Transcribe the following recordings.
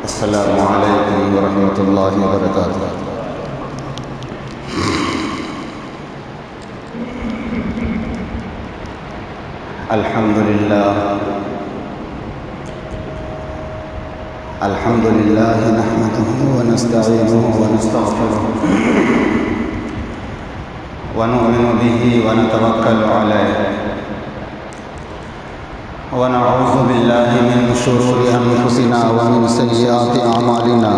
السلام علیکم ورحمۃ اللہ وبرکاتہ۔ الحمد للہ نحمده ونستعینه ونستغفره ونؤمن به ونتوکل علیہ ونعوذ باللہ من شرور انفسنا ومن سیئات اعمالنا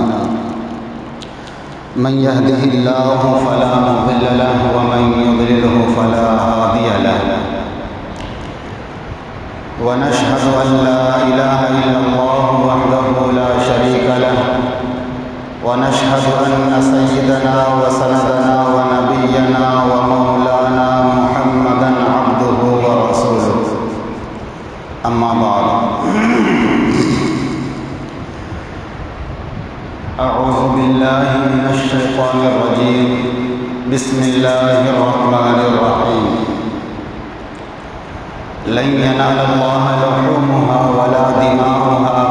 من يهده الله فلا مضل له ومن يضلله فلا هادي له ونشهد أن لا إله إلا الله وحده لا شريك له ونشهد أن سيدنا وسندنا ونبينا ومولانا محمدا عبده ورسوله أما بعد أعوذ بالله من الشيطان الرجيم بسم الله الرحمن الرحيم لن ينال الله لحومها ولا دماؤها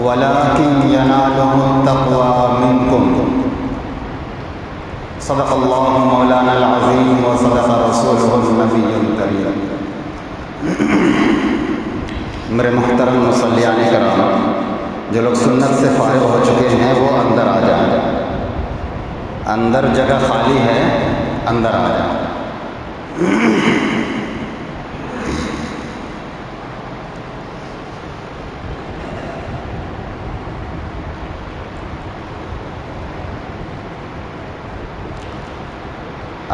ولكن يناله التقوى منكم صدق الله مولانا العظيم وصدق رسوله النبي الكريم۔ میرے محترم مصلیان کرام، جو لوگ سنت سے فارغ ہو چکے ہیں وہ اندر آ جائیں، اندر جگہ خالی ہے، اندر آ جائیں۔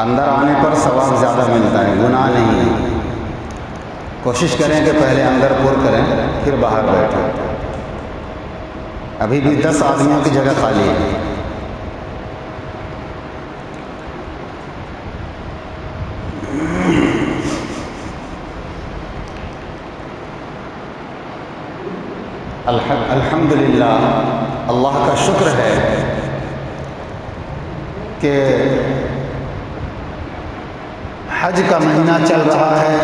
اندر آنے پر ثواب زیادہ ملتا ہے، گناہ نہیں ہے۔ کوشش کریں کہ پہلے اندر پر کریں پھر باہر بیٹھیں۔ ابھی بھی 10 آدمیوں کی جگہ خالی ہے۔ الحمدللہ، اللہ کا شکر ہے کہ حج کا مہینہ چل رہا ہے۔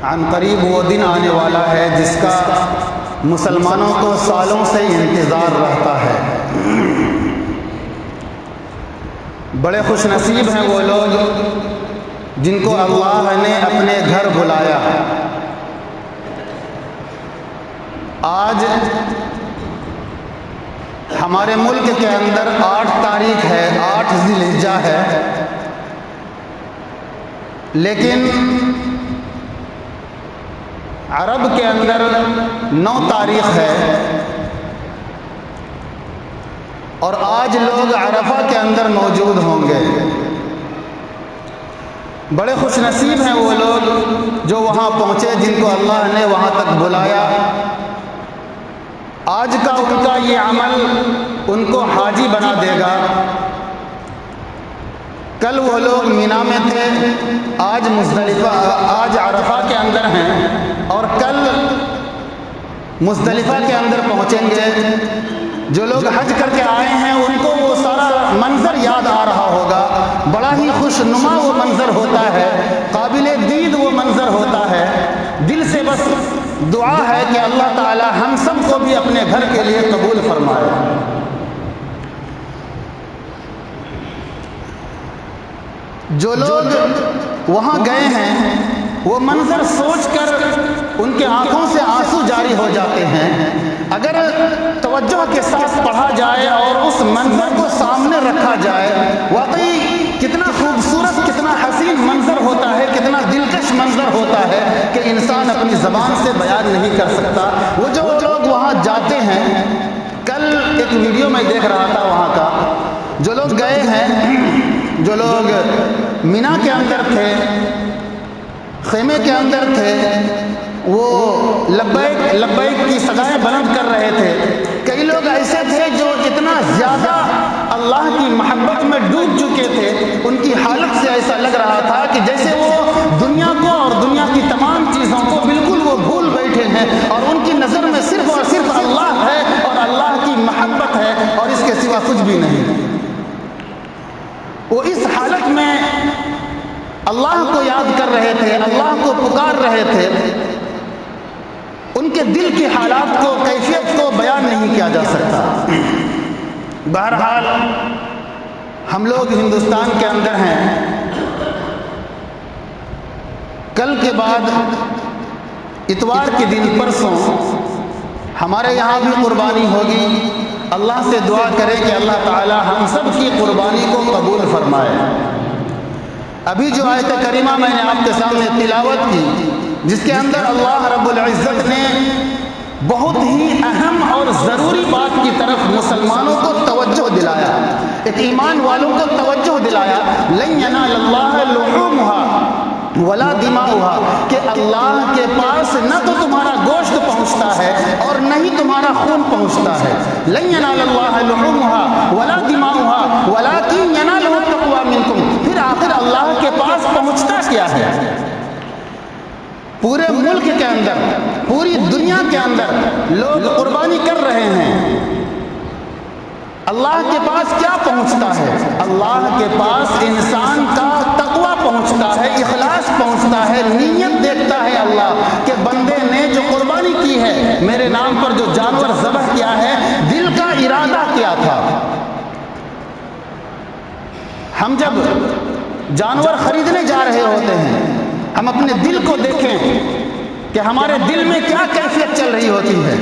عن قریب وہ دن آنے والا ہے جس کا مسلمانوں کو سالوں سے انتظار رہتا ہے۔ بڑے خوش نصیب ہیں وہ لوگ جن کو اللہ نے اپنے گھر بلایا۔ آج ہمارے ملک کے اندر 8 تاریخ ہے، 8 ذی الحجہ ہے، لیکن عرب کے اندر 9 تاریخ ہے، اور آج لوگ عرفہ کے اندر موجود ہوں گے۔ بڑے خوش نصیب ہیں وہ لوگ جو وہاں پہنچے، جن کو اللہ نے وہاں تک بلایا۔ آج کا ان کا یہ عمل ان کو حاجی بنا دے گا۔ کل وہ لوگ مینا میں تھے، آج عرفہ کے اندر ہیں، اور کل مزدلفہ کے اندر پہنچیں گے۔ جو لوگ حج کر کے آئے ہیں ان کو وہ سارا منظر یاد آ رہا ہوگا۔ بڑا ہی خوش نما وہ منظر ہوتا ہے، قابل دید وہ منظر ہوتا ہے۔ دل سے بس دعا ہے کہ اللہ تعالی ہم سب کو بھی اپنے گھر کے لیے قبول فرمائے۔ جو لوگ وہاں گئے ہیں وہ منظر سوچ کر ان کے آنکھوں سے آنسو جاری ہو جاتے ہیں۔ اگر توجہ کے ساتھ پڑھا جائے اور اس منظر کو سامنے رکھا جائے، واقعی کتنا خوبصورت، کتنا حسین منظر ہوتا ہے، کتنا دلکش منظر ہوتا ہے کہ انسان اپنی زبان سے بیان نہیں کر سکتا۔ وہ جو لوگ وہاں جاتے ہیں، کل ایک ویڈیو میں دیکھ رہا تھا وہاں کا، جو لوگ گئے ہیں، جو لوگ مینا کے اندر تھے، خیمے کے اندر تھے، وہ لبیک لبیک کی صدائیں بلند کر رہے تھے۔ کئی لوگ ایسے تھے جو اتنا زیادہ اللہ کی محبت میں ڈوب چکے تھے، ان کی حالت سے ایسا لگ رہا تھا کہ جیسے وہ دنیا کو اور دنیا کی تمام چیزوں کو بالکل وہ بھول بیٹھے ہیں، اور ان کی نظر میں صرف اور صرف اللہ ہے اور اللہ کی محبت ہے، اور اس کے سوا کچھ بھی نہیں۔ وہ اس حالت میں اللہ کو یاد کر رہے تھے، اللہ کو پکار رہے تھے۔ ان کے دل کی حالات کو، کیفیت کو بیان نہیں کیا جا سکتا۔ بہرحال ہم لوگ ہندوستان کے اندر ہیں، کل کے بعد اتوار کے دن پرسوں ہمارے یہاں بھی قربانی ہوگی۔ اللہ سے دعا کریں کہ اللہ تعالی ہم سب کی قربانی کو قبول فرمائے۔ ابھی جو آیت کریمہ میں نے آپ کے سامنے تلاوت کی، جس کے اندر اللہ رب العزت نے بہت ہی اہم اور ضروری بات کی طرف مسلمانوں کو توجہ دلایا، ایک ایمان والوں کو توجہ دلایا، لن ینال اللہ لحومها ولا دماؤها، کہ اللہ کے پاس نہ تو تمہارا گوشت پہنچتا ہے اور نہ ہی تمہارا خون پہنچتا ہے۔ لن ینال اللہ لحومها ولا دماؤها ولکن ینالہ التقوی منکم۔ پھر آخر اللہ کے پاس پہنچتا کیا ہے؟ پورے ملک کے اندر، پوری دنیا کے اندر لوگ قربانی کر رہے ہیں، اللہ کے پاس کیا پہنچتا ہے؟ اللہ کے پاس انسان کا تقوی پہنچتا ہے، اخلاص پہنچتا ہے، نیت دیکھتا ہے اللہ کہ بندے نے جو قربانی کی ہے، میرے نام پر جو جانور ذبح کیا ہے، دل کا ارادہ کیا تھا۔ ہم جب جانور خریدنے جا رہے ہوتے ہیں، ہم اپنے دل کو دیکھیں کہ ہمارے دل میں کیا کیفیت چل رہی ہوتی ہے،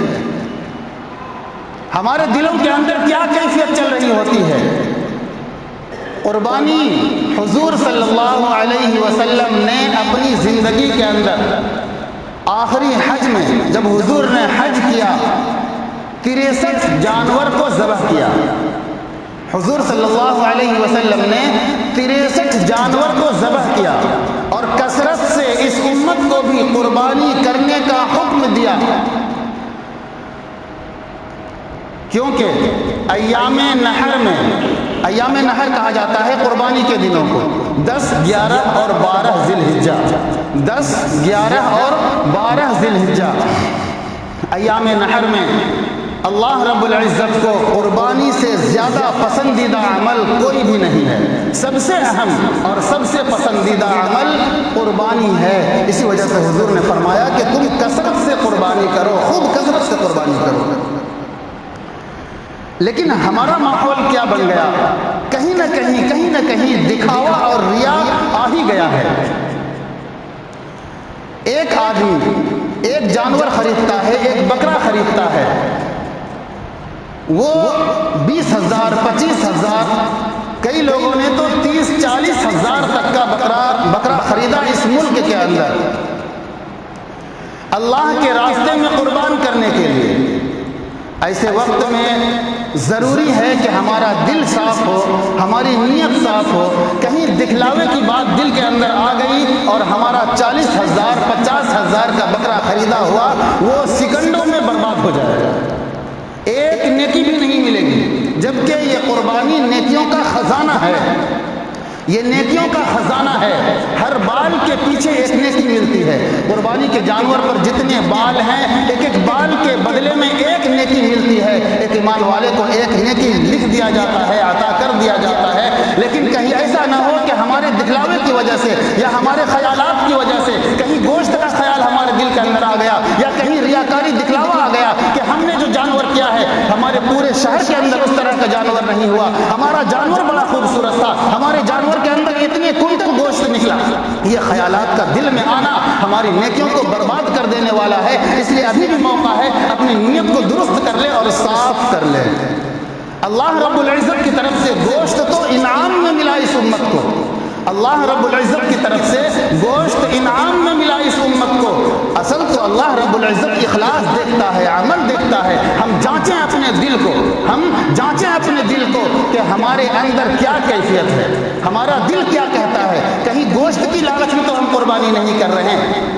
ہمارے دلوں کے اندر کیا کیفیت چل رہی ہوتی ہے۔ قربانی حضور صلی اللہ علیہ وسلم نے اپنی زندگی کے اندر آخری حج میں، جب حضور نے حج کیا، 63 جانور کو ذبح کیا۔ حضور صلی اللہ علیہ وسلم نے 63 جانور کو ذبح کیا اور کثرت سے اس امت کو بھی قربانی کرنے کا حکم دیا، کیونکہ ایام نحر میں، ایام نحر کہا جاتا ہے قربانی کے دنوں کو، 10، 11 اور 12 ذی الحجہ، 10، 11 اور 12 ذی الحجہ، ایام نحر میں اللہ رب العزت کو قربانی سے زیادہ پسندیدہ عمل کوئی بھی نہیں ہے۔ سب سے اہم اور سب سے پسندیدہ عمل قربانی ہے۔ اسی وجہ سے حضور نے فرمایا کہ تم کثرت سے قربانی کرو، خود کثرت سے قربانی کرو۔ لیکن ہمارا ماحول کیا بن گیا؟ کہیں نہ کہیں دکھاوا اور ریا آ ہی گیا ہے۔ ایک آدمی ایک جانور خریدتا ہے، ایک بکرا خریدتا ہے، وہ 20,000، 25,000، کئی لوگوں نے تو 30-40 ہزار تک کا بکرا خریدا اس ملک کے اندر اللہ کے راستے میں قربان کرنے کے لیے۔ ایسے وقت میں ضروری ہے کہ ہمارا دل صاف ہو، ہماری نیت صاف ہو۔ کہیں دکھلاوے کی بات دل کے اندر آ گئی اور ہمارا 40,000، 50,000 کا بکرا خریدا ہوا وہ سیکنڈوں میں برباد ہو جائے گا، ایک نیکی بھی نہیں ملے گی، جبکہ یہ قربانی نیکیوں کا خزانہ ہے، یہ نیکیوں کا خزانہ ہے۔ ہر بال کے پیچھے ایک نیکی ملتی ہے۔ قربانی کے جانور پر جتنے بال ہیں، ایک ایک بال کے بدلے میں ایک نیکی ملتی ہے۔ ایک ایمان والے کو ایک نیکی لکھ دیا جاتا ہے، عطا کر دیا جاتا ہے۔ لیکن کہیں ایسا نہ ہو کہ ہمارے دکھلاوے کی وجہ سے یا ہمارے خیالات کی وجہ سے کہیں گوشت کا خیال ہمارے دل کے اندر آ گیا، یا کہیں ریاکاری دکھلاوا آ گیا کہ ہم نے جو جانور کیا ہے، ہمارے پورے شہر کے اندر اس طرح کا جانور نہیں ہوا، ہمارا جانور بڑا خوبصورت تھا، ہمارے جانور کے اندر اتنے کنٹل گوشت نکلا۔ یہ خیالات کا دل میں آنا ہماری نیکیوں کو برباد کر دینے والا ہے۔ اس لیے ابھی بھی موقع ہے، اپنی نیت کو درست کر لے اور صاف کر لے۔ اللہ رب العزت کی طرف سے گوشت تو انعام میں ملا اس امت کو، اللہ رب العزت کی طرف سے گوشت انعام میں ملا اس امت کو۔ اصل تو اللہ رب العزت اخلاص دیکھتا ہے، عمل دیکھتا ہے۔ ہم جانچیں اپنے دل کو، ہم جانچیں اپنے دل کو کہ ہمارے اندر کیا کیفیت ہے، ہمارا دل کیا کہتا ہے۔ کہیں گوشت کی لالچ میں تو ہم قربانی نہیں کر رہے ہیں،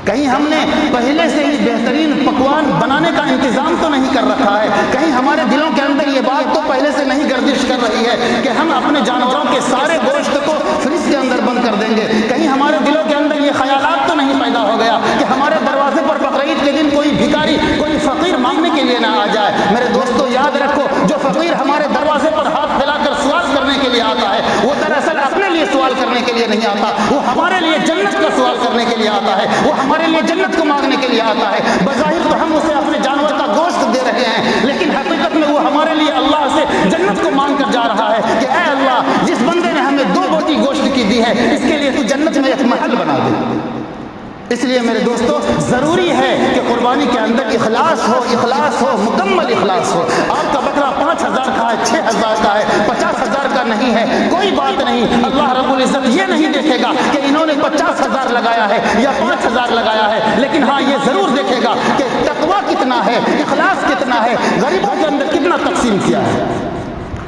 کہیں ہم نے پہلے سے ہی بہترین پکوان بنانے کا انتظام تو نہیں کر رکھا ہے، کہیں ہمارے دلوں کے اندر یہ بات تو پہلے سے نہیں گردش کر رہی ہے کہ ہم اپنے جانوروں کے سارے گوشت کو فریج کے اندر بند کر دیں گے، کہیں ہمارے دلوں کے اندر یہ خیالات تو نہیں پیدا ہو گیا کہ ہمارے دروازے پر بقرعید کے دن کوئی بھکاری، کوئی فقیر مانگنے کے لیے نہ آ جائے۔ میرے دوستو یاد رکھو، جو فقیر ہمارے دروازے پر ہاتھ پھیلا کر سوال کرنے کے لیے آتا ہے، وہ دراصل اپنے لیے سوال کرنے کے لیے نہیں آتا، وہ ہمارے لیے جنت کا سوال کرنے کے لیے آتا ہے، وہ ہمارے لیے جنت کو مانگنے کے لیے آتا ہے۔ بظاہر تو ہم اسے اپنے جانور کا گوشت دے رہے ہیں، لیکن حقیقت میں وہ ہمارے لیے اللہ سے جنت کو مانگ کر جا رہا ہے کہ اے اللہ، جس بندے نے ہمیں 2 بوٹی گوشت کی دی ہے، اس کے لیے تو جنت میں ایک محل بنا دے۔ اس لیے میرے دوستو، ضروری ہے کہ قربانی کے اندر اخلاص ہو، مکمل اخلاص ہو۔ آپ کا بکرا 5000 کا ہے، 6000 کا ہے، 50,000 کا نہیں ہے، کوئی بات نہیں۔ اللہ رب العزت یہ نہیں دیکھے گا کہ انہوں نے 50,000 لگایا ہے یا 5,000 لگایا ہے، لیکن ہاں یہ ضرور دیکھے گا کہ تقویٰ کتنا ہے، اخلاص کتنا ہے، غریبوں کے اندر کتنا تقسیم کیا ہے،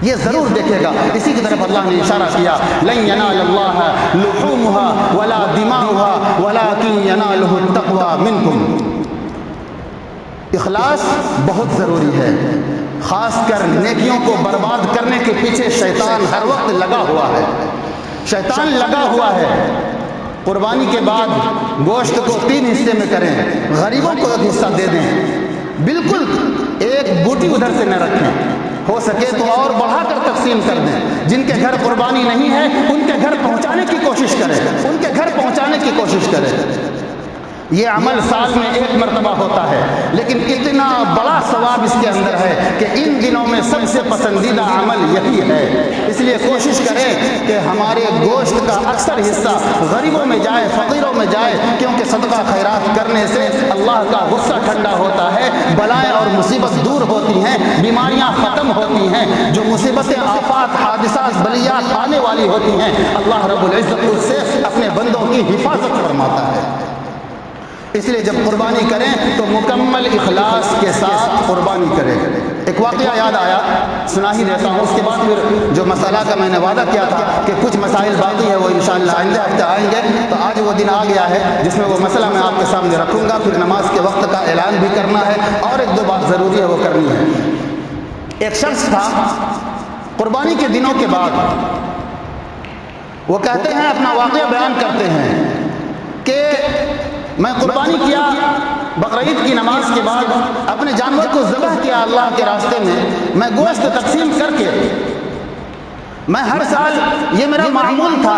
یہ ضرور دیکھے گا۔ اسی کی طرف اللہ نے اشارہ کیا، لن ینال اللہ لحومها ولا دماؤها ولکن ینالہ التقوی منکم۔ اخلاص بہت ضروری ہے، خاص کر نیکیوں کو برباد کرنے کے پیچھے شیطان ہر وقت لگا ہوا ہے، شیطان لگا ہوا ہے۔ قربانی کے بعد گوشت کو 3 حصے میں کریں، غریبوں کو 1 حصہ دے دیں، بالکل ایک بوٹی ادھر سے نہ رکھیں، ہو سکے تو اور بڑھا کر تقسیم کر دیں۔ جن کے گھر قربانی نہیں ہے ان کے گھر پہنچانے کی کوشش کریں، ان کے گھر پہنچانے کی کوشش کریں۔ یہ عمل سال میں 1 مرتبہ ہوتا ہے، لیکن اتنا بڑا ثواب اس کے اندر ہے کہ ان دنوں میں سب سے پسندیدہ عمل یہی ہے۔ اس لیے کوشش کریں کہ ہمارے گوشت کا اکثر حصہ غریبوں میں جائے، فقیروں میں جائے، کیونکہ صدقہ خیرات کرنے سے اللہ کا غصہ ٹھنڈا ہوتا ہے، بلائیں اور مصیبت دور ہوتی ہیں، بیماریاں ختم ہوتی ہیں، جو مصیبتیں، آفات، حادثات، بلیات آنے والی ہوتی ہیں، اللہ رب العزت اس سے اپنے بندوں کی حفاظت فرماتا ہے۔ اس لیے جب قربانی کریں تو مکمل اخلاص کے ساتھ قربانی کریں۔ ایک واقعہ یاد آیا، سنا ہی دیتا ہوں، اس کے بعد پھر جو مسئلہ کا میں نے وعدہ کیا تھا کہ کچھ مسائل باقی ہے وہ انشاءاللہ آئندہ ہفتے آئیں گے، تو آج وہ دن آ گیا ہے جس میں وہ مسئلہ میں آپ کے سامنے رکھوں گا۔ پھر نماز کے وقت کا اعلان بھی کرنا ہے اور 1-2 بات ضروری ہے وہ کرنی ہے۔ ایک شخص تھا، قربانی کے دنوں کے بعد وہ کہتے ہیں، اپنا واقعہ بیان کرتے ہیں کہ میں قربانی کیا، بقرعید کی نماز کے بعد اپنے جانور کو ذبح کیا اللہ کے راستے میں گوشت تقسیم کر کے میں ہر سال، یہ میرا معمول تھا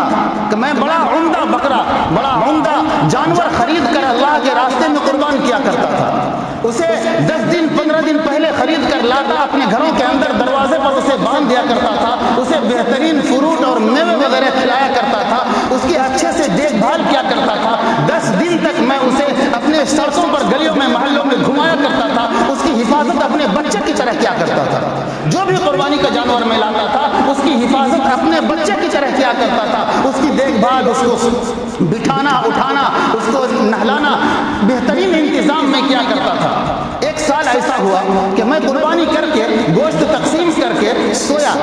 کہ میں بڑا عمدہ بکرا، بڑا عمدہ جانور خرید کر اللہ کے راستے میں قربان کیا کرتا تھا۔ اسے 10 دن 15 دن پہلے خرید کر لا کر اپنے گھروں کے اندر دروازے پر اسے باندھ دیا کرتا تھا، اسے بہترین فروٹ اور میوے وغیرہ کھلایا کرتا تھا، اس کی اچھے سے دیکھ بھال کیا کرتا تھا۔ 10 دن تک میں اسے اپنے سڑکوں پر، گلیوں میں، محلوں میں گھمایا کرتا تھا، اس کی حفاظت اپنے بچے کی طرح کیا کرتا تھا۔ جو بھی قربانی کا جانور میں لاتا تھا اس کی حفاظت اپنے بچے کی طرح کیا کرتا تھا، اس کی دیکھ بھال، اس کو بٹھانا اٹھانا، اس کو نہلانا، بہترین انتظام میں کیا کرتا تھا۔ ایک سال ایسا ہوا کہ میں قربانی کر کے گوشت تقسیم کر کے سویا،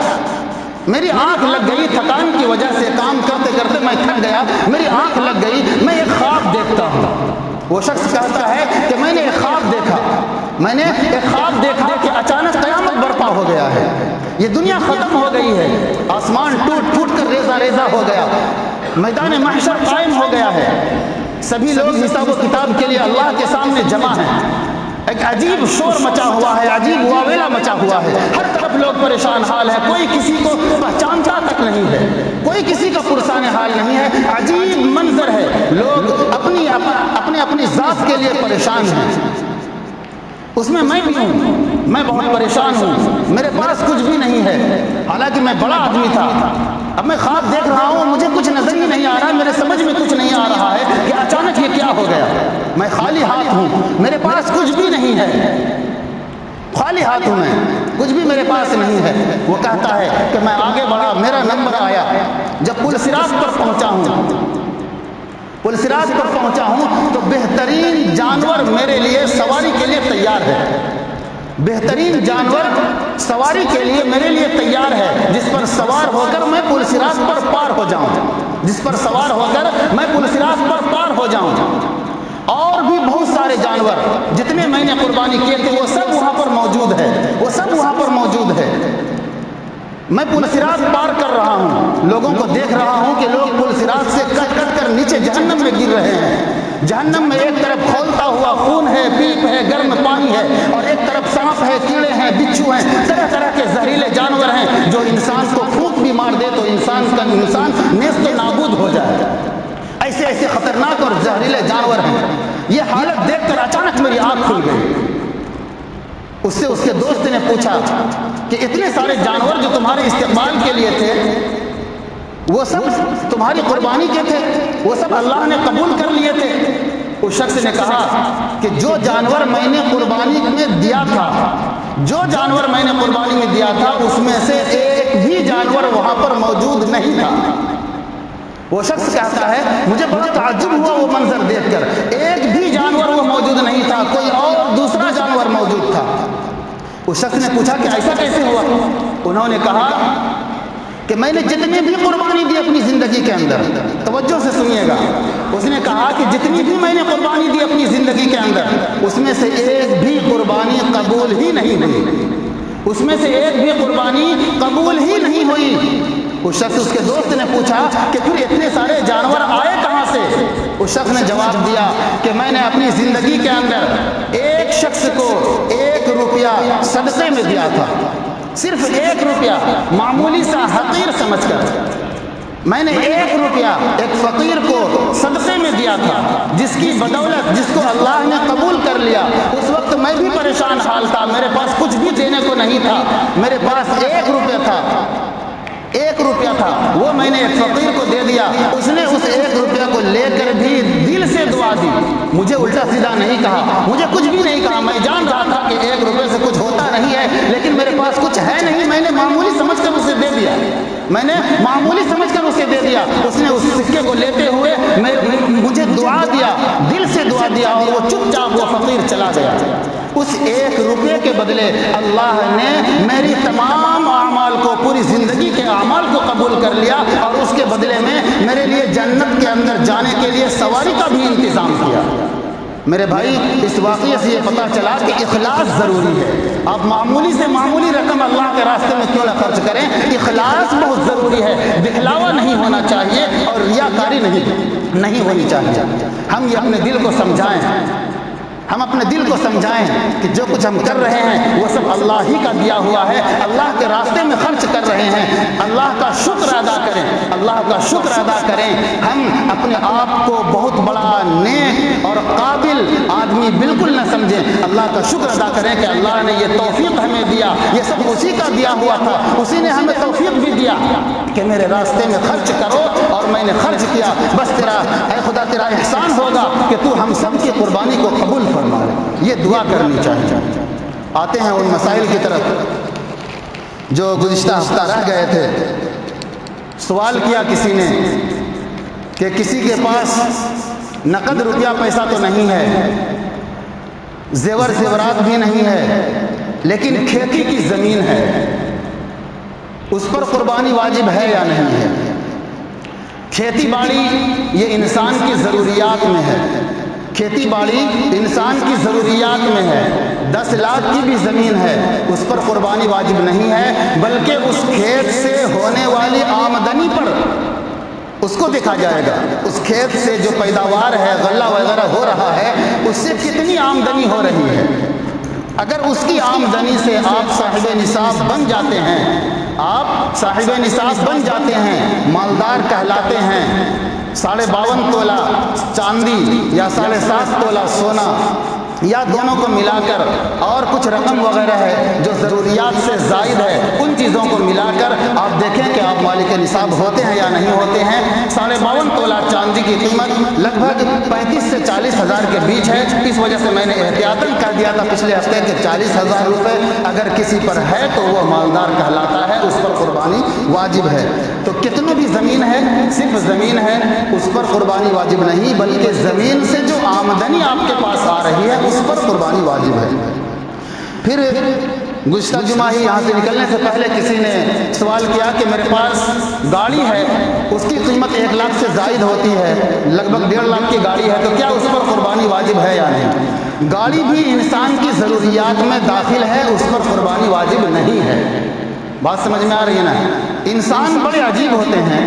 میری آنکھ لگ گئی، تھکان کی وجہ سے کام کرتے کرتے میں تھک گیا، میری آنکھ لگ گئی، میں ایک خواب دیکھتا ہوں۔ وہ شخص کہتا ہے کہ میں نے ایک خواب دیکھا، میں نے ایک خواب دیکھا کہ اچانک قیامت برپا ہو گیا ہے، یہ دنیا ختم ہو گئی ہے، آسمان ٹوٹ ٹوٹ کر ریزہ ریزہ ہو گیا، میدان محشر قائم ہو گیا ہے، سبھی لوگ حساب و کتاب کے لیے اللہ کے سامنے جمع ہیں، ایک عجیب شور مچا ہوا ہے، عجیب واویلا مچا ہوا ہے، ہر طرف لوگ پریشان حال ہے، کوئی کسی کو پہچانتا تک نہیں ہے، کوئی کسی کا پرسان حال نہیں ہے، عجیب منظر ہے، لوگ اپنی ذات کے لیے پریشان ہیں۔ اس میں بھی ہوں، میں بہت پریشان ہوں، میرے پاس کچھ بھی نہیں ہے، حالانکہ میں بڑا آدمی تھا۔ اب میں خواب دیکھ رہا ہوں، مجھے کچھ نظر ہی نہیں آ رہا، میرے سمجھ میں کچھ نہیں آ رہا ہے کہ اچانک یہ کیا ہو گیا، میں خالی ہاتھ ہوں، میرے پاس کچھ بھی نہیں ہے، خالی ہاتھ ہوں میں، کچھ بھی میرے پاس نہیں ہے۔ وہ کہتا ہے کہ میں آگے بڑھا، میرا نمبر آیا، جب پل صراط پر پہنچا ہوں، پل صراط پر پہنچا ہوں تو بہترین جانور میرے لیے سواری کے لیے تیار ہے، بہترین جانور سواری کے لیے میرے لیے تیار ہے، جس پر سوار ہو کر میں پل صراط پر پار ہو جاؤں، جس پر سوار ہو کر میں پل صراط پر پار ہو جاؤں۔ اور بھی بہت سارے جانور جتنے میں نے قربانی کیے تھے وہ سب وہاں پر موجود ہے، وہ سب وہاں پر موجود ہے۔ میں پل صراط پار کر رہا ہوں، لوگوں کو دیکھ رہا ہوں کہ لوگ پل صراط سے کٹ کٹ کر نیچے جہنم میں گر رہے ہیں۔ جہنم میں ایک طرف کھولتا ہوا خون ہے، پیپ ہے، گرم پانی ہے، اور ایک طرف سانپ ہے، کیڑے ہیں، بچھو ہیں، طرح طرح کے زہریلے جانور ہیں جو انسان کو پھونک بھی مار دے تو انسان نیست ایسے خطرناک اور زہریلے جانور ہیں۔ یہ حالت دیکھ کر اچانک میری آنکھ کھل گئی۔ اس سے اس کے دوست نے پوچھا کہ اتنے سارے جانور جو تمہارے استقبال کے لیے تھے وہ سب تمہاری قربانی کے تھے، وہ سب اللہ نے قبول کر لیے تھے؟ اس شخص نے کہا کہ جو جانور میں نے قربانی میں دیا تھا، جو جانور میں نے قربانی میں دیا تھا اس میں سے ایک بھی جانور وہاں پر موجود نہیں تھا۔ وہ شخص کہتا ہے مجھے بڑا تعجب ہوا وہ منظر دیکھ کر، ایک بھی جانور وہ موجود نہیں تھا، کوئی اور دوسرا جانور موجود تھا۔ اس شخص نے پوچھا کہ ایسا کیسے ہوا؟ انہوں نے کہا کہ میں نے جتنی بھی قربانی دی اپنی زندگی کے اندر، توجہ سے سنیے گا، اس نے کہا کہ جتنی بھی میں نے قربانی دی اپنی زندگی کے اندر اس میں سے ایک بھی قربانی قبول ہی نہیں ہوئی، اس میں سے ایک بھی قربانی قبول ہی نہیں ہوئی۔ اس شخص اس کے دوست نے پوچھا کہ پھر اتنے سارے جانور آئے کہاں سے؟ اس شخص نے جواب دیا کہ میں نے اپنی زندگی کے اندر ایک شخص کو 1 روپیہ صدقے میں دیا تھا، صرف 1 روپیہ، معمولی سا حقیر سمجھ کر میں نے 1 روپیہ ایک فقیر کو صدقے میں دیا تھا، جس کی بدولت جس کو اللہ نے قبول کر لیا۔ اس وقت میں بھی پریشان حال تھا، میرے پاس کچھ بھی دینے کو نہیں تھا، میرے پاس 1 روپیہ تھا، 1 روپیہ تھا، وہ میں نے ایک فقیر کو دے دیا۔ اس نے اس 1 روپیہ کو لے کر بھی دل سے دعا دی، مجھے الٹا سیدھا نہیں کہا، مجھے کچھ بھی نہیں کہا۔ میں جان رہا تھا کہ 1 روپے سے کچھ ہوتا نہیں ہے، لیکن میرے پاس کچھ ہے نہیں، میں نے معمولی سمجھ کر اسے دے دیا، میں نے معمولی سمجھ کر اسے دے دیا۔ اس نے اس سکے کو لیتے ہوئے مجھے دعا دیا، دل سے دعا دیا، اور وہ چپ چاپ وہ فقیر چلا گیا۔ اس 1 روپے کے بدلے اللہ نے میری تمام اعمال کو، پوری زندگی کے اعمال کو قبول کر لیا، اور اس کے بدلے میں میرے لیے جنت کے اندر جانے کے لیے سواری کا بھی انتظام کیا۔ میرے بھائی، اس واقعے سے یہ پتہ چلا کہ اخلاص ضروری ہے۔ آپ معمولی سے معمولی رقم اللہ کے راستے میں کیوں نہ خرچ کریں، اخلاص بہت ضروری ہے، دکھلاوا نہیں ہونا چاہیے اور ریاکاری نہیں ہونی چاہیے۔ ہم یہ اپنے دل کو سمجھائیں، ہم اپنے دل کو سمجھائیں کہ جو کچھ ہم کر رہے ہیں وہ سب اللہ ہی کا دیا ہوا ہے، اللہ کے راستے میں خرچ کر رہے ہیں۔ اللہ کا شکر ادا کریں، اللہ کا شکر ادا کریں۔ ہم اپنے آپ کو بہت بڑا نیک اور قابل آدمی بالکل نہ سمجھیں، اللہ کا شکر ادا کریں کہ اللہ نے یہ توفیق ہمیں دیا، یہ سب اسی کا دیا ہوا تھا، اسی نے ہمیں توفیق بھی دیا کہ میرے راستے میں خرچ کرو، اور میں نے خرچ کیا، بس تیرا اے خدا تیرا احسان ہوگا کہ تو ہم سب کی قربانی کو قبول فرما لے۔ یہ دعا کرنی چاہیے۔ آتے ہیں ان مسائل کی طرف جو گزشتہ ہفتہ رہ گئے تھے۔ سوال کیا کسی نے کہ کسی کے پاس نقد روپیہ پیسہ تو نہیں ہے، زیور زیورات بھی نہیں ہے، لیکن کھیتی کی زمین ہے، اس پر قربانی واجب ہے یا نہیں ہے؟ کھیتی باڑی یہ انسان کی ضروریات میں ہے، کھیتی باڑی انسان کی ضروریات میں ہے۔ 10 لاکھ کی بھی زمین ہے، اس پر قربانی واجب نہیں ہے، بلکہ اس کھیت سے ہونے والی آمدنی پر اس کو دیکھا جائے گا۔ اس کھیت سے جو پیداوار ہے، غلہ وغیرہ ہو رہا ہے، اس سے کتنی آمدنی ہو رہی ہے۔ اگر اس کی آمدنی سے آپ صاحب نصاب بن جاتے ہیں، آپ صاحب نصاب بن جاتے ہیں، مالدار کہلاتے ہیں، 52.5 تولہ چاندی یا 7.5 تولہ سونا یا دونوں کو ملا کر اور کچھ رقم وغیرہ ہے جو ضروریات سے زائد ہے، ان چیزوں کو ملا کر آپ دیکھیں کہ آپ مالک نصاب ہوتے ہیں یا نہیں ہوتے ہیں۔ 52.5 تولہ چاندی کی قیمت لگ بھگ 35 سے 40 ہزار کے بیچ ہے۔ اس وجہ سے میں نے احتیاطاً کہہ دیا تھا پچھلے ہفتے کہ 40,000 روپے اگر کسی پر ہے تو وہ مالدار کہلاتا ہے، اس پر قربانی واجب ہے۔ تو کتنی بھی زمین ہے، صرف زمین ہے، اس پر قربانی واجب نہیں، بلکہ زمین سے جو آمدنی آپ کے پاس آ رہی ہے اس پر قربانی واجب ہے۔ پھر گزشتہ جمعہ ہی یہاں سے نکلنے سے پہلے کسی نے سوال کیا کہ میرے پاس گاڑی ہے، اس کی قیمت 1 لاکھ سے زائد ہوتی ہے، لگ بھگ 1.5 لاکھ کی گاڑی ہے، تو کیا اس پر قربانی واجب ہے یا نہیں؟ گاڑی بھی انسان کی ضروریات میں داخل ہے، اس پر قربانی واجب نہیں ہے۔ بات سمجھ میں آ رہی ہے نا؟ انسان بڑے عجیب ہوتے ہیں،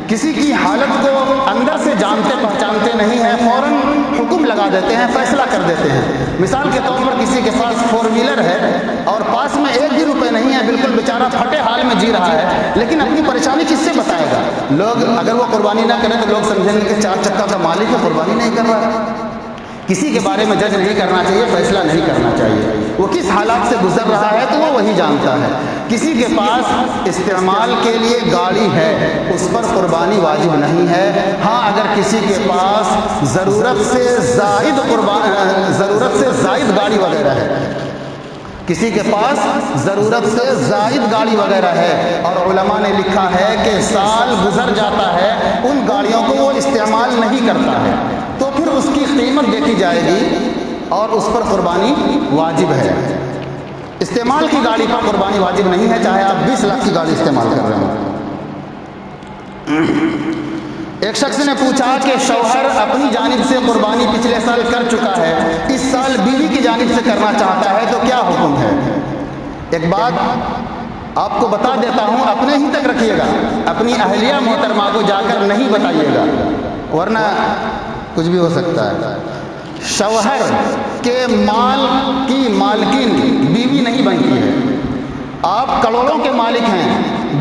کسی کی حالت کو اندر سے جانتے پہچانتے نہیں ہیں، فوراً حکم لگا دیتے ہیں، فیصلہ کر دیتے ہیں۔ مثال کے طور پر کسی کے پاس 4 ویلر ہے اور پاس میں 1 بھی روپے نہیں ہے، بالکل بیچارہ پھٹے حال میں جی رہا ہے، لیکن اپنی پریشانی کس سے بتائے گا؟ لوگ اگر وہ قربانی نہ کریں تو لوگ سمجھیں گے کہ 4 چکا کا مالک ہے، قربانی نہیں کر رہا۔ کسی کے بارے میں جج نہیں کرنا چاہیے، فیصلہ نہیں کرنا چاہیے، وہ کس حالات سے گزر رہا ہے تو وہ وہی جانتا ہے۔ کسی کے پاس استعمال کے لیے گاڑی ہے، اس پر قربانی واجب نہیں ہے۔ ہاں اگر کسی کے پاس ضرورت سے زائد گاڑی وغیرہ ہے، کسی کے پاس ضرورت سے زائد گاڑی وغیرہ ہے اور علماء نے لکھا ہے کہ سال گزر جاتا ہے ان گاڑیوں کو وہ استعمال نہیں کرتا ہے، تو پھر اس کی قیمت دیکھی جائے گی اور اس پر قربانی واجب ہے۔ استعمال کی گاڑی پر قربانی واجب نہیں ہے، چاہے آپ 20 لاکھ کی گاڑی استعمال کر رہے ہوں۔ ایک شخص نے پوچھا کہ شوہر اپنی جانب سے قربانی پچھلے سال کر چکا ہے، اس سال بیوی کی جانب سے کرنا چاہتا ہے تو کیا حکم ہے؟ ایک بات آپ کو بتا دیتا ہوں، اپنے ہی تک رکھیے گا، اپنی اہلیہ محترمہ کو جا کر نہیں بتائیے گا، ورنہ کچھ بھی ہو سکتا ہے۔ شوہر کے مال کی مالکن بیوی نہیں بنتی ہے۔ آپ کروڑوں کے مالک ہیں،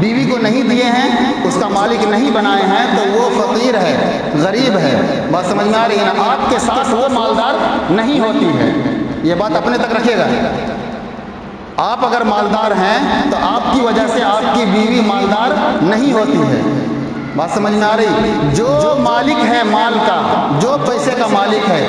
بیوی کو نہیں دیے ہیں، اس کا مالک نہیں بنائے ہیں تو وہ فقیر ہے، غریب ہے۔ بات سمجھ میں آ رہی ہے نا؟ آپ کے ساتھ وہ مالدار نہیں ہوتی ہے، یہ بات اپنے تک رکھیے گا۔ آپ اگر مالدار ہیں تو آپ کی وجہ سے آپ کی بیوی مالدار نہیں ہوتی ہے۔ بات سمجھ میں آ رہی؟ جو مالک ہے مال کا، جو پیسے کا مالک ہے،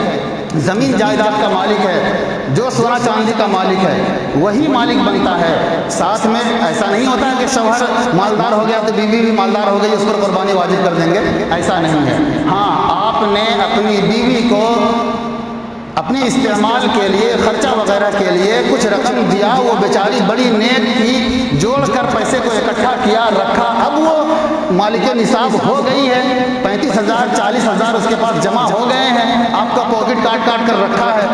زمین جائیداد کا مالک ہے، جو سونا چاندی کا مالک ہے، وہی مالک بنتا ہے۔ ساتھ میں ایسا نہیں ہوتا ہے کہ شوہر مالدار ہو گیا تو بیوی بھی مالدار ہو گئی، اس پر قربانی واجب کر دیں گے، ایسا نہیں ہے۔ ہاں آپ نے اپنی بیوی کو اپنے استعمال کے لیے، خرچہ وغیرہ کے لیے کچھ رقم دیا، وہ بیچاری بڑی نیک تھی، جوڑ کر پیسے کو اکٹھا کیا، رکھا، اب وہ مالک نصاب ہو گئی ہے، 35,000 40,000 اس کے پاس جمع ہو گئے ہیں، آپ کا پاکٹ کاٹ کاٹ کر رکھا ہے،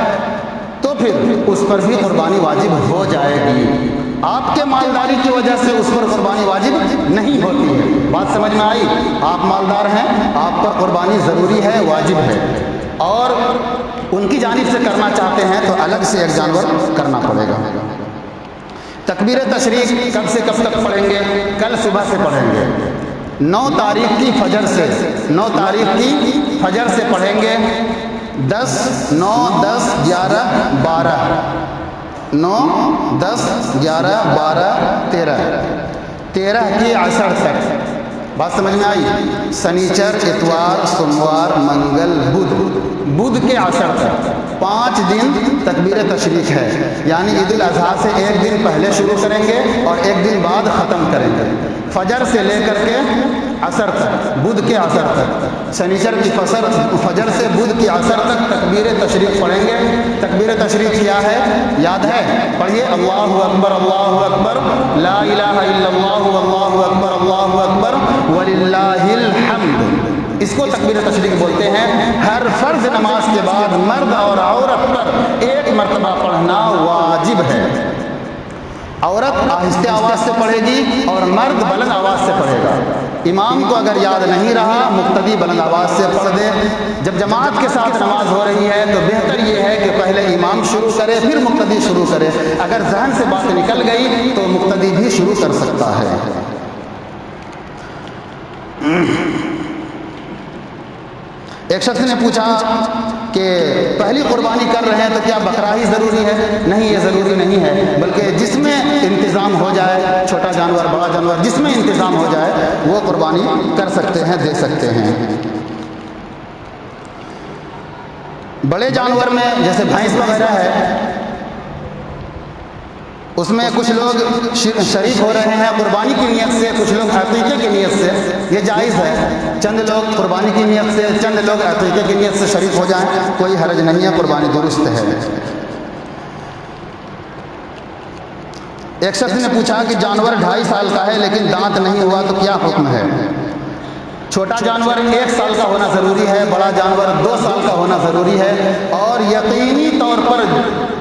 تو پھر اس پر بھی قربانی واجب ہو جائے گی۔ آپ کے مالداری کی وجہ سے اس پر قربانی واجب نہیں ہوتی ہے۔ بات سمجھ میں آئی؟ آپ مالدار ہیں، آپ پر قربانی ضروری ہے، واجب ہے، اور ان کی جانب سے کرنا چاہتے ہیں تو الگ سے ایک جانور کرنا پڑے گا۔ تکبیر تشریق کب سے کب تک پڑھیں گے؟ کل صبح سے پڑھیں گے، 9 تاریخ کی فجر سے، 9 تاریخ کی فجر سے پڑھیں گے، 10 9 10 11 12 9 10 11 12 13 کی عصر تک۔ بات سمجھ میں آئی؟ سنیچر اتوار سوموار منگل بدھ کے عصر تک 5 دن تکبیر تشریق ہے، یعنی عید الاضحیٰ سے ایک دن پہلے شروع کریں گے اور ایک دن بعد ختم کریں گے، فجر سے لے کر کے عصر تک، بدھ کے عصر تک، سنیچر کی فجر سے بدھ کی عصر تک تکبیر تشریق پڑھیں گے۔ تکبیر تشریق کیا ہے؟ یاد ہے؟ پڑھیے، اللہ اکبر اللہ اکبر لا الہ الا اللہ واللہ اکبر اللہ اکبر وللہ الحمد، اس کو تکبیر تشریق بولتے ہیں۔ ہر فرض نماز کے بعد مرد اور عورت پر ایک مرتبہ پڑھنا واجب ہے۔ عورت آہستہ آواز سے پڑھے گی اور مرد بلند آواز سے پڑھے گا۔ امام کو اگر یاد نہیں رہا، مقتدی بلند آواز سے پڑھ دے۔ جب جماعت کے ساتھ نماز ہو رہی ہے تو بہتر یہ ہے کہ پہلے امام شروع کرے پھر مقتدی شروع کرے، اگر ذہن سے بات نکل گئی تو مقتدی بھی شروع کر سکتا ہے۔ ایک شخص نے پوچھا کہ پہلی قربانی کر رہے ہیں تو کیا بکرا ہی ضروری ہے؟ نہیں، یہ ضروری نہیں ہے، بلکہ جس میں انتظام ہو جائے، چھوٹا جانور بڑا جانور جس میں انتظام ہو جائے وہ قربانی کر سکتے ہیں، دے سکتے ہیں۔ بڑے جانور میں جیسے بھینس وغیرہ ہے، اس میں کچھ لوگ شریک ہو رہے ہیں قربانی کی نیت سے، کچھ لوگ عقیقے کی نیت سے، یہ جائز ہے۔ چند لوگ قربانی کی نیت سے، چند لوگ عقیقے کی نیت سے شریک ہو جائیں، کوئی حرج نہیں ہے، قربانی درست ہے۔ ایک شخص نے پوچھا کہ جانور 2.5 سال کا ہے لیکن دانت نہیں ہوا تو کیا حکم ہے؟ چھوٹا جانور 1 سال کا ہونا ضروری ہے، بڑا جانور 2 سال کا ہونا ضروری ہے، اور یقینی طور پر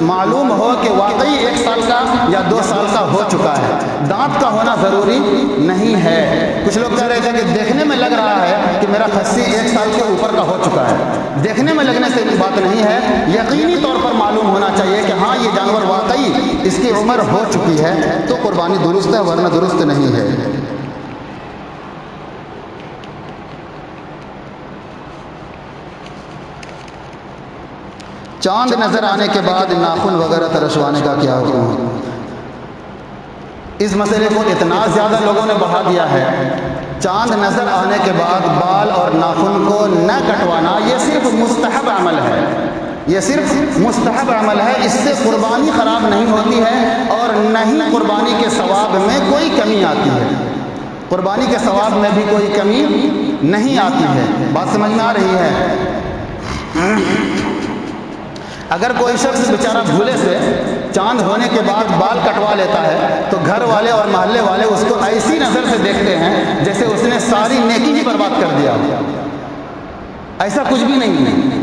معلوم ہو کہ واقعی 1 سال کا یا 2 سال کا ہو چکا ہے، دانت کا ہونا ضروری نہیں ہے۔ کچھ لوگ کہہ رہے تھے کہ دیکھنے میں لگ رہا ہے کہ میرا خصی 1 سال کے اوپر کا ہو چکا ہے، دیکھنے میں لگنے سے بات نہیں ہے، یقینی طور پر معلوم ہونا چاہیے کہ ہاں یہ جانور واقعی اس کی عمر ہو چکی ہے تو قربانی درست ہے، ورنہ درست نہیں ہے۔ چاند نظر آنے کے بعد ناخن وغیرہ ترشوانے کا کیا حکم ہے؟ اس مسئلے کو اتنا زیادہ لوگوں نے بڑھا دیا ہے، چاند نظر آنے کے بعد بال اور ناخن کو نہ کٹوانا یہ صرف مستحب عمل ہے، یہ صرف مستحب عمل ہے، اس سے قربانی خراب نہیں ہوتی ہے اور نہ ہی قربانی کے ثواب میں کوئی کمی آتی ہے، قربانی کے ثواب میں بھی کوئی کمی نہیں آتی ہے۔ بات سمجھ میں آ رہی ہے؟ اگر کوئی شخص بیچارہ بھولے سے چاند ہونے کے بعد بال کٹوا لیتا ہے تو گھر والے اور محلے والے اس کو ایسی نظر سے دیکھتے ہیں جیسے اس نے ساری نیکی ہی برباد کر دیا۔ ایسا کچھ بھی نہیں ہے،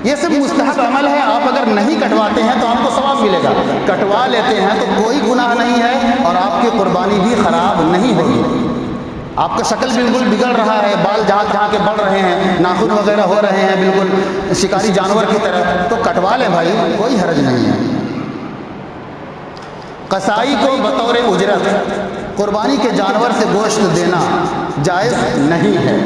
یہ صرف مستحب عمل ہے، آپ اگر نہیں کٹواتے ہیں تو آپ کو ثواب ملے گا، کٹوا لیتے ہیں تو کوئی گناہ نہیں ہے اور آپ کی قربانی بھی خراب نہیں ہوگی۔ آپ کا شکل بالکل بگڑ رہا ہے، بال جہاں جہاں کے بڑھ رہے ہیں، ناخن وغیرہ ہو رہے ہیں بالکل شکاری جانور کی طرح، تو کٹوا لیں بھائی، کوئی حرج نہیں ہے۔ قصائی کو بطور اجرت قربانی کے جانور سے گوشت دینا جائز نہیں ہے۔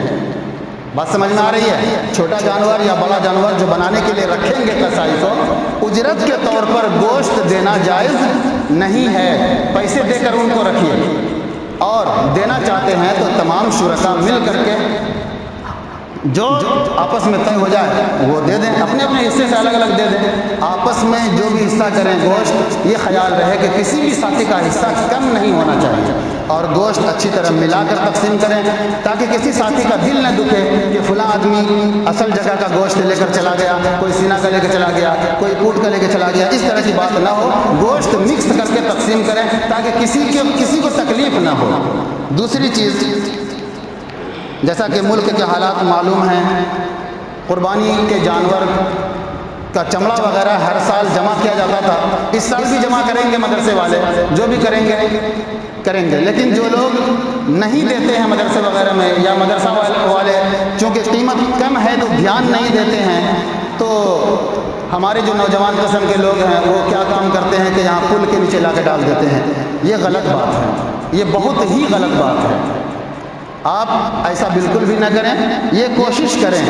بات سمجھ میں آ رہی ہے؟ چھوٹا جانور یا بڑا جانور جو بنانے کے لیے رکھیں گے قصائی کو، اجرت کے طور پر گوشت دینا جائز نہیں ہے۔ پیسے دے کر ان کو رکھیے، اور دینا چاہتے ہیں تو تمام شرکا مل کر کے جو آپس میں طے ہو جائے وہ دے دیں، اپنے اپنے حصے سے الگ الگ دے دیں، آپس میں جو بھی حصہ کریں گوشت، یہ خیال رہے کہ کسی بھی ساتھی کا حصہ کم نہیں ہونا چاہیے، اور گوشت اچھی طرح ملا کر تقسیم کریں تاکہ کسی ساتھی کا دل نہ دکھے کہ فلاں آدمی اصل جگہ کا گوشت لے کر چلا گیا، کوئی سینہ کا لے کے چلا گیا، کوئی کوٹ کا لے کے چلا گیا، اس طرح کی بات نہ ہو، گوشت مکس کر کے تقسیم کریں تاکہ کسی کو تکلیف نہ ہو۔ دوسری چیز، جیسا کہ ملک کے حالات معلوم ہیں، قربانی کے جانور کا چمڑا وغیرہ ہر سال جمع کیا جاتا تھا، اس سال بھی جمع کریں گے مدرسے والے، جو بھی کریں گے، لیکن جو لوگ نہیں دیتے ہیں مدرسے وغیرہ میں یا مدرسہ والے چونکہ قیمت کم ہے تو دھیان نہیں دیتے ہیں، تو ہمارے جو نوجوان قسم کے لوگ ہیں وہ کیا کام کرتے ہیں کہ یہاں پل کے نیچے لا کے ڈال دیتے ہیں۔ یہ غلط بات ہے، یہ بہت ہی غلط بات ہے، آپ ایسا بالکل بھی نہ کریں، یہ کوشش کریں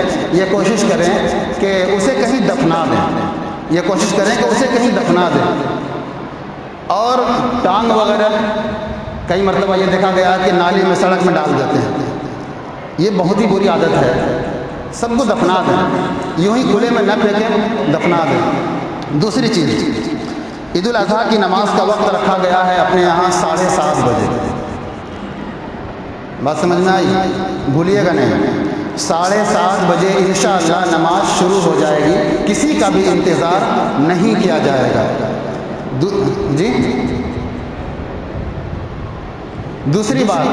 کہ اسے کہیں دفنا دیں، اور ٹانگ وغیرہ کئی مرتبہ یہ دیکھا گیا کہ نالی میں سڑک میں ڈال دیتے ہیں، یہ بہت ہی بری عادت ہے، سب کو دفنا دیں، یوں ہی کھلے میں نہ پھینکیں، دفنا دیں۔ دوسری چیز، عید الاضحیٰ کی نماز کا وقت رکھا گیا ہے اپنے یہاں 7:30 بجے، بات سمجھ میں آئی؟ بھولیے گا نہیں، 7:30 بجے انشاءاللہ نماز شروع ہو جائے گی، کسی کا بھی انتظار نہیں کیا جائے گا۔ جی دوسری بات،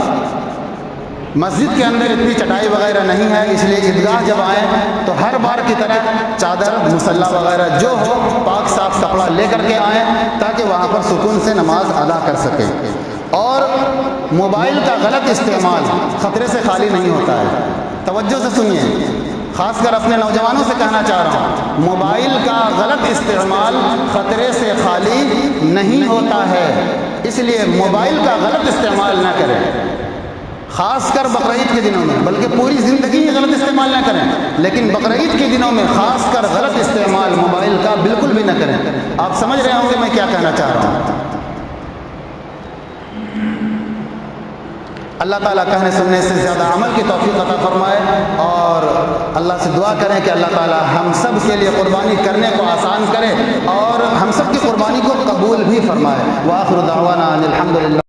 مسجد کے اندر اتنی چٹائی وغیرہ نہیں ہے، اس لیے عیدگاہ جب آئیں تو ہر بار کی طرح چادر، مصلی وغیرہ جو ہو پاک صاف کپڑا لے کر کے آئیں تاکہ وہاں پر سکون سے نماز ادا کر سکیں۔ اور موبائل کا غلط استعمال خطرے سے خالی نہیں ہوتا ہے، توجہ سے سنیے، خاص کر اپنے نوجوانوں سے کہنا چاہ رہا ہوں، موبائل کا غلط استعمال خطرے سے خالی نہیں ہوتا ہے، اس لیے موبائل کا غلط استعمال نہ کریں، خاص کر بقرعید کے دنوں میں، بلکہ پوری زندگی میں غلط استعمال نہ کریں، لیکن بقرعید کے دنوں میں خاص کر غلط استعمال موبائل کا بالکل بھی نہ کریں۔ آپ سمجھ رہے ہوں گے میں کیا کہنا چاہ رہا ہوں۔ اللہ تعالیٰ کہنے سننے سے زیادہ عمل کی توفیق عطا فرمائے، اور اللہ سے دعا کریں کہ اللہ تعالیٰ ہم سب کے لیے قربانی کرنے کو آسان کرے اور ہم سب کی قربانی کو قبول بھی فرمائے۔ وآخر دعوانا ان الحمدللہ۔